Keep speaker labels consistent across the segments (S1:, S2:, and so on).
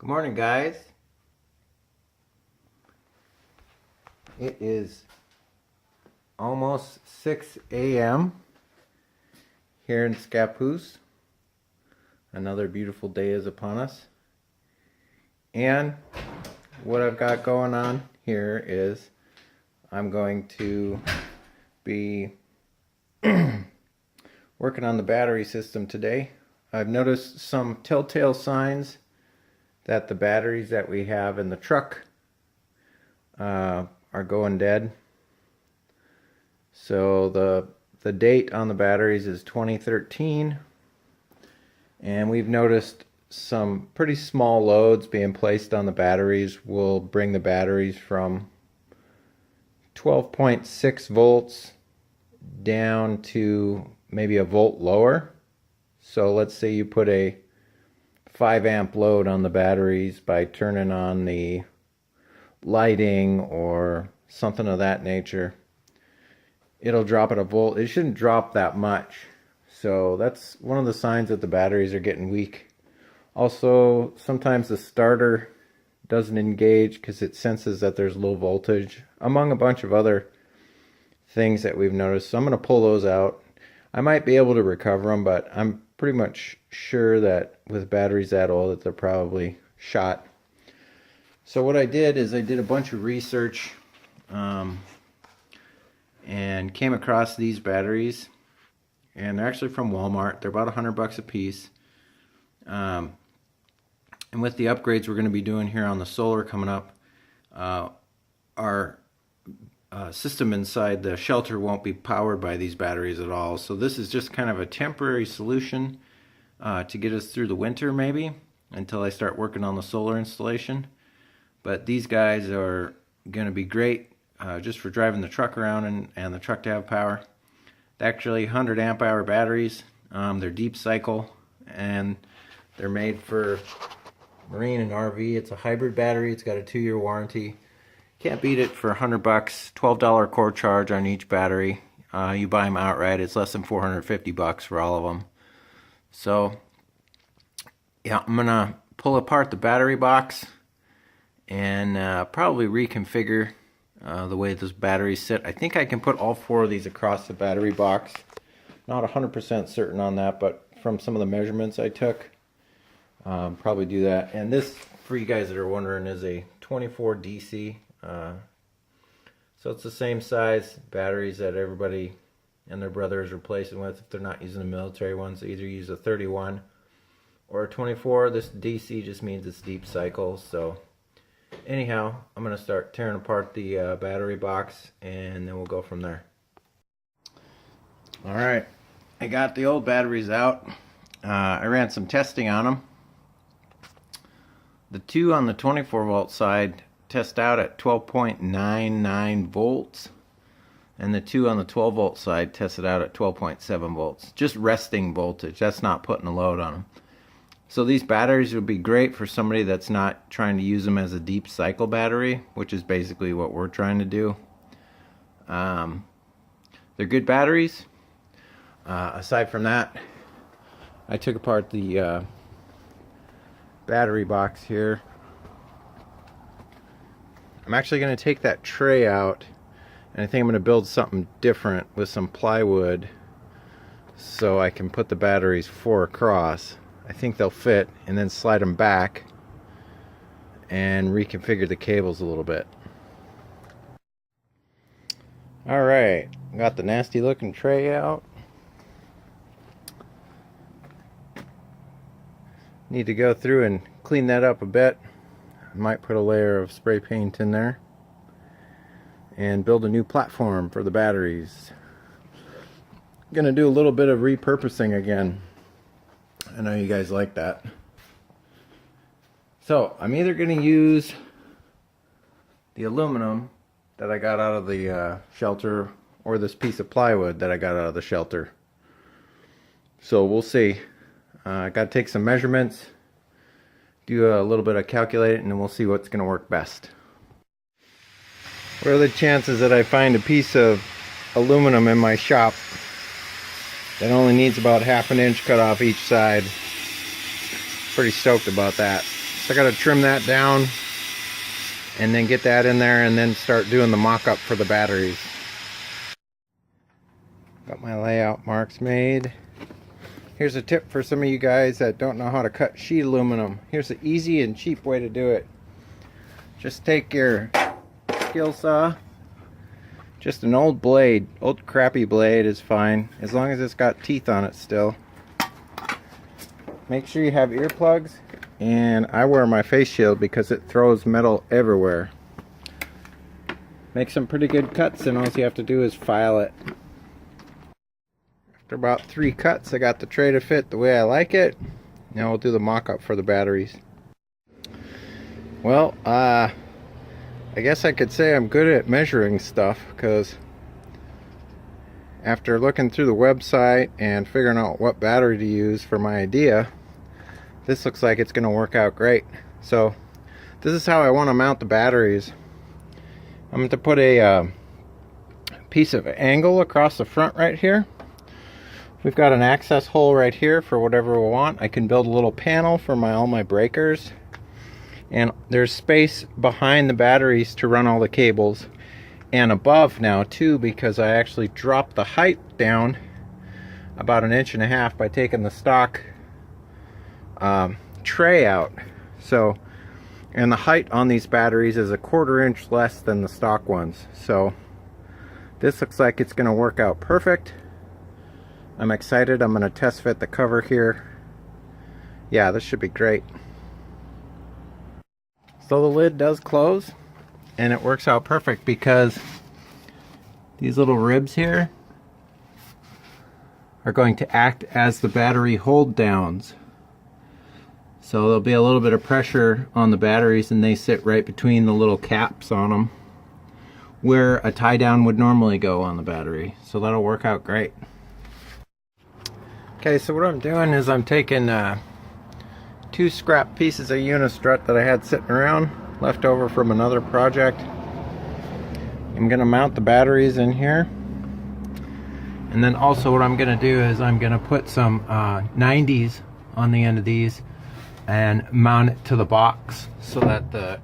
S1: Good morning, guys. It is almost 6 a.m. here in Scappoose. Another beautiful day is upon us. And what I've got going on here is I'm going to be working on the battery system today. I've noticed some telltale signs that the batteries that we have in the truck are going dead. So the date on the batteries is 2013, and we've noticed some pretty small loads being placed on the batteries will bring the batteries from 12.6 volts down to maybe a volt lower. So let's say you put a 5 amp load on the batteries by turning on the lighting or something of that nature. It'll drop at a volt. It shouldn't drop that much. So that's one of the signs that the batteries are getting weak. Also, sometimes the starter doesn't engage because it senses that there's low voltage, among a bunch of other things that we've noticed. So I'm going to pull those out. I might be able to recover them, but I'm pretty much sure that with batteries that old that they're probably shot. So what I did is I did a bunch of research and came across these batteries, and they're actually from Walmart. They're about $100 a piece. And with the upgrades we're going to be doing here on the solar coming up, our system inside the shelter won't be powered by these batteries at all. So this is just kind of a temporary solution to get us through the winter, maybe until I start working on the solar installation. But these guys are going to be great just for driving the truck around and the truck to have power. They're actually 100 amp hour batteries. They're deep cycle, and they're made for marine and RV. It's a hybrid battery. It's got a 2-year warranty. Can't beat it for $100. $12 core charge on each battery. You buy them outright. It's less than $450 for all of them. So yeah, I'm gonna pull apart the battery box and probably reconfigure the way those batteries sit. I think I can put all 4 of these across the battery box. Not 100% certain on that, but from some of the measurements I took, probably do that. And this, for you guys that are wondering, is a 24 DC. So it's the same size batteries that everybody and their brother is replacing with if they're not using the military ones. They either use a 31 or a 24. This DC just means it's deep cycle. So anyhow, I'm going to start tearing apart the battery box, and then we'll go from there. Alright, I got the old batteries out. I ran some testing on them. The 2 on the 24 volt side test out at 12.99 volts, and the 2 on the 12 volt side tested out at 12.7 volts. Just resting voltage. That's not putting a load on them. So these batteries would be great for somebody that's not trying to use them as a deep cycle battery, which is basically what we're trying to do. They're good batteries. Aside from that, I took apart the battery box here. I'm actually going to take that tray out, and I think I'm going to build something different with some plywood so I can put the batteries 4 across. I think they'll fit, and then slide them back and reconfigure the cables a little bit. Alright, got the nasty looking tray out. Need to go through and clean that up a bit. I might put a layer of spray paint in there and build a new platform for the batteries. Gonna do a little bit of repurposing again. I know you guys like that. So I'm either gonna use the aluminum that I got out of the shelter, or this piece of plywood that I got out of the shelter. So we'll see. I gotta take some measurements, do a little bit of calculating, and then we'll see what's going to work best. What are the chances that I find a piece of aluminum in my shop that only needs about 1/2 inch cut off each side? Pretty stoked about that. So I got to trim that down and then get that in there and then start doing the mock-up for the batteries. Got my layout marks made. Here's a tip for some of you guys that don't know how to cut sheet aluminum. Here's an easy and cheap way to do it. Just take your skill saw, just an old blade, old crappy blade is fine, as long as it's got teeth on it still. Make sure you have earplugs, and I wear my face shield because it throws metal everywhere. Make some pretty good cuts, and all you have to do is file it. After about 3 cuts, I got the tray to fit the way I like it. Now we'll do the mock-up for the batteries. Well, I guess I could say I'm good at measuring stuff, because after looking through the website and figuring out what battery to use for my idea, this looks like it's going to work out great. So this is how I want to mount the batteries. I'm going to put a piece of angle across the front right here. We've got an access hole right here for whatever we want. I can build a little panel for all my breakers. And there's space behind the batteries to run all the cables. And above now too, because I actually dropped the height down about 1.5 inches by taking the stock tray out. So, and the height on these batteries is 1/4 inch less than the stock ones. So this looks like it's going to work out perfect. I'm excited. I'm going to test fit the cover here. Yeah, this should be great. So the lid does close, and it works out perfect because these little ribs here are going to act as the battery hold downs. So there'll be a little bit of pressure on the batteries, and they sit right between the little caps on them where a tie down would normally go on the battery. So that'll work out great. Okay, so what I'm doing is I'm taking 2 scrap pieces of unistrut that I had sitting around, left over from another project. I'm going to mount the batteries in here. And then also what I'm going to do is I'm going to put some 90s on the end of these and mount it to the box so that the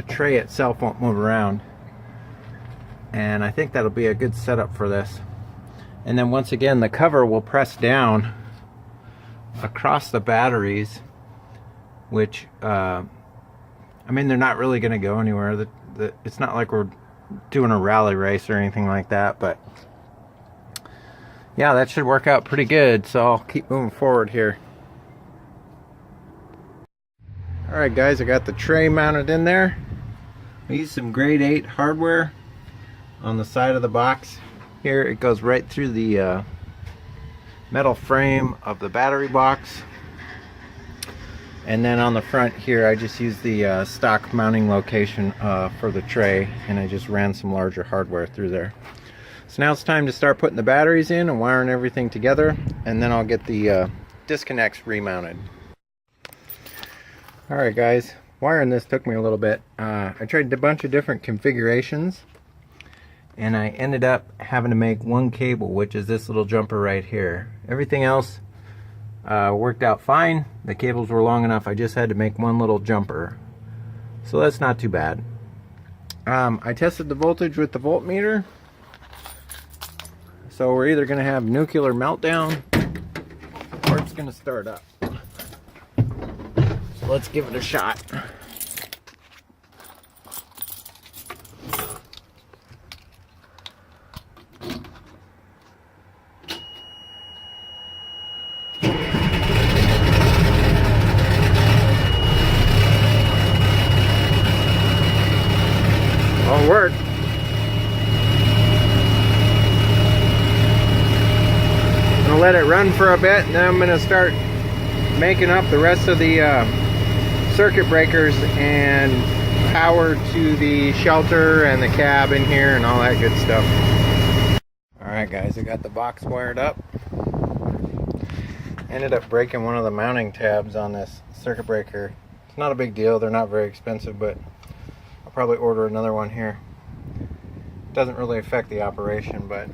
S1: tray itself won't move around. And I think that'll be a good setup for this. And then once again, the cover will press down across the batteries, which I mean, they're not really going to go anywhere. It's not like we're doing a rally race or anything like that, but yeah, that should work out pretty good. So I'll keep moving forward here. Alright guys, I got the tray mounted in there. I used some grade 8 hardware on the side of the box. Here it goes right through the metal frame of the battery box. And then on the front here I just used the stock mounting location for the tray, and I just ran some larger hardware through there. So now it's time to start putting the batteries in and wiring everything together, and then I'll get the disconnects remounted. Alright guys, wiring this took me a little bit. I tried a bunch of different configurations, and I ended up having to make one cable, which is this little jumper right here. Everything else worked out fine. The cables were long enough. I just had to make one little jumper, so that's not too bad. I tested the voltage with the voltmeter, so we're either going to have nuclear meltdown or it's going to start up. So let's give it a shot. All work. I'm gonna let it run for a bit, and then I'm gonna start making up the rest of the circuit breakers and power to the shelter and the cab in here and all that good stuff. Alright guys, I got the box wired up. Ended up breaking one of the mounting tabs on this circuit breaker. It's not a big deal, they're not very expensive, but I'll probably order another one here. Doesn't really affect the operation, but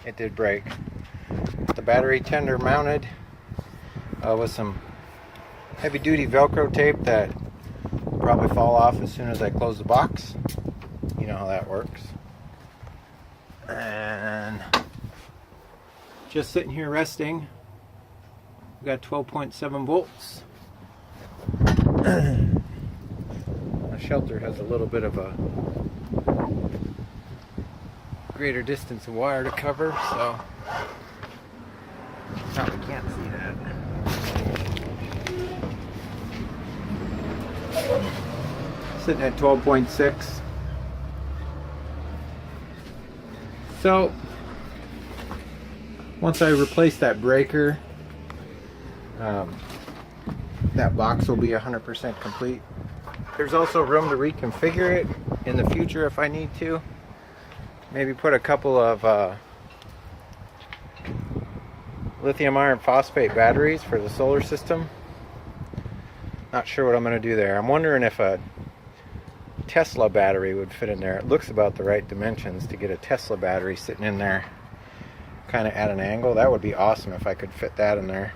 S1: it did break. The battery tender mounted with some heavy duty Velcro tape that probably fall off as soon as I close the box. You know how that works. And just sitting here resting. We got 12.7 volts. The shelter has a little bit of a greater distance of wire to cover, so probably can't see that. Sitting at 12.6. So once I replace that breaker, that box will be 100% complete. There's also room to reconfigure it in the future if I need to. Maybe put a couple of lithium iron phosphate batteries for the solar system. Not sure what I'm going to do there. I'm wondering if a Tesla battery would fit in there. It looks about the right dimensions to get a Tesla battery sitting in there kind of at an angle. That would be awesome if I could fit that in there.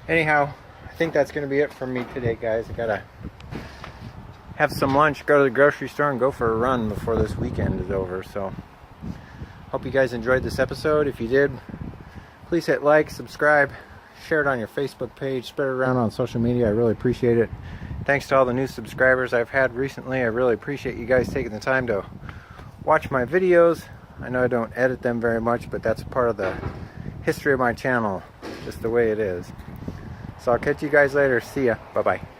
S1: Anyhow, I think that's going to be it for me today, guys. I gotta have some lunch, go to the grocery store, and go for a run before this weekend is over. So hope you guys enjoyed this episode. If you did, please hit like, subscribe, share it on your Facebook page, spread it around on social media. I really appreciate it. Thanks to all the new subscribers I've had recently. I really appreciate you guys taking the time to watch my videos. I know I don't edit them very much, but that's part of the history of my channel, just the way it is. So I'll catch you guys later. See ya. Bye-bye.